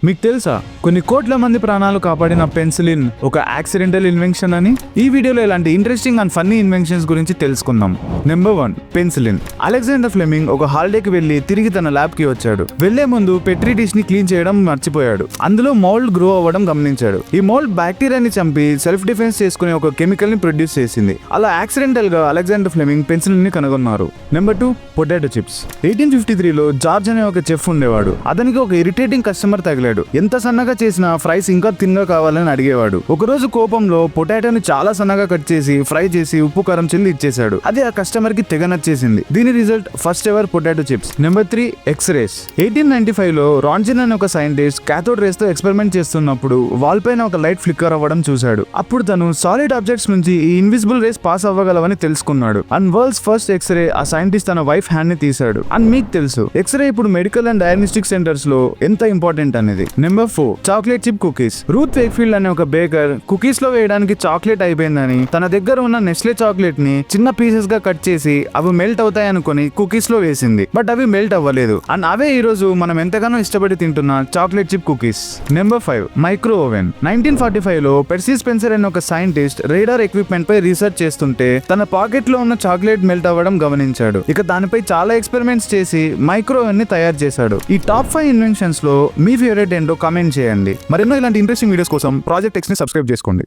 మీకు తెలుసా కొన్ని కోట్ల మంది ప్రాణాలు కాపాడిన పెన్సిలిన్ ఒక యాక్సిడెంటల్ ఇన్వెన్షన్ అని? ఈ వీడియోలో ఇలాంటి ఇంట్రెస్టింగ్ అండ్ ఫన్నీ ఇన్వెన్షన్స్ గురించి తెలుసుకుందాం. Number 1, penicillin. అలెగ్జాండర్ ఫ్లెమింగ్ ఒక హాలిడేకి వెళ్లి తిరిగి తన ల్యాబ్ కి వచ్చాడు. వెళ్లే ముందు పెట్రీ డిష్ ని క్లీన్ చేయడం మర్చిపోయాడు. అందులో మౌల్డ్ గ్రో అవ్వడం గమనించాడు. ఈ మౌల్డ్ బ్యాక్టీరియాని చంపి సెల్ఫ్ డిఫెన్స్ చేసుకునే ఒక కెమికల్ ని ప్రొడ్యూస్ చేసింది. అలా యాక్సిడెంటల్ గా అలెగ్జాండర్ ఫ్లెమింగ్ పెన్సిలిన్ ని కనుగొన్నారు. Number 2, potato chips. 1853లో జార్జ్ అనే ఒక చెఫ్ ఉండేవాడు. అతనికి ఒక ఇరిటేటింగ్ కస్టమర్ తగిలాడు. ఎంత సన్నగా చేసిన ఫ్రైస్ ఇంకా తిన్నగా కావాలని అడిగేవాడు. ఒకరోజు కోపంలో పొటాటోని చాలా సన్నగా కట్ చేసి ఫ్రై చేసి ఉప్పు కారం చిల్లి ఇచ్చేశాడు. అది ఆ కస్టమర్ కి తెగ నచ్చేసింది. దీని result first ever potato chips. Number 3, X rays. 1895లో రాంజిన్ అనే ఒక సైంటిస్ట్ కాథోడ్ రేస్ తో ఎక్స్పెరిమెంట్ చేస్తున్నప్పుడు వాల్ పైన ఒక లైట్ ఫ్లిక్కర్ అవ్వడం చూశాడు. అప్పుడు తను సాలిడ్ ఆబ్జెక్ట్స్ నుంచి ఈ ఇన్విజిబుల్ రేస్ పాస్ అవ్వగలవని తెలుసుకున్నాడు. అండ్ వరల్డ్స్ ఫస్ట్ ఎక్స్రే ఆ సైంటిస్ట్ తన వైఫ్ హ్యాండ్ ని తీశాడు. అండ్ మీకు తెలుసు ఎక్స్రే ఇప్పుడు మెడికల్ అండ్ డయాగ్నోస్టిక్ సెంటర్స్ లో ఎంత ఇంపార్టెంట్ అనేది. Number 4, chocolate chip cookies. Ruth Wakefield అనే ఒక బేకర్ కుకీస్ లో వేయడానికి చాక్లెట్ అయిపోయిందని తన దగ్గర ఉన్న నెస్లే చాక్లెట్ ని చిన్న పీసెస్ గా కట్ చేసి అవి మెల్ట్ అవుతాయి అనుకుని కుకీస్ లో వేసింది. బట్ అవి మెల్ట్ అవ్వలేదు. అండ్ అవే ఈ రోజు మనం ఎంతగానో ఇష్టపడి తింటున్న chocolate chip cookies. Number 5, micro oven. 1945లో పెర్సీ స్పెన్సర్ అనే ఒక సైంటిస్ట్ రేడార్ ఎక్విప్మెంట్ పై రీసెర్చ్ చేస్తుంటే తన పాకెట్ లో ఉన్న చాక్లెట్ మెల్ట్ అవ్వడం గమనించాడు. ఇక దానిపై చాలా ఎక్స్పెరిమెంట్స్ చేసి మైక్రో ఓవెన్ ని తయారు చేశాడు. ఈ టాప్ 5 ఇన్వెన్షన్స్ లో మీ ఫేవరెట్ ఏంటో కామెంట్ చేయండి. మరెన్నో ఇలాంటి ఇంట్రెస్టింగ్ వీడియోస్ కోసం ప్రాజెక్ట్ ఎక్స్ ని సబ్స్క్రైబ్ చేసుకోండి.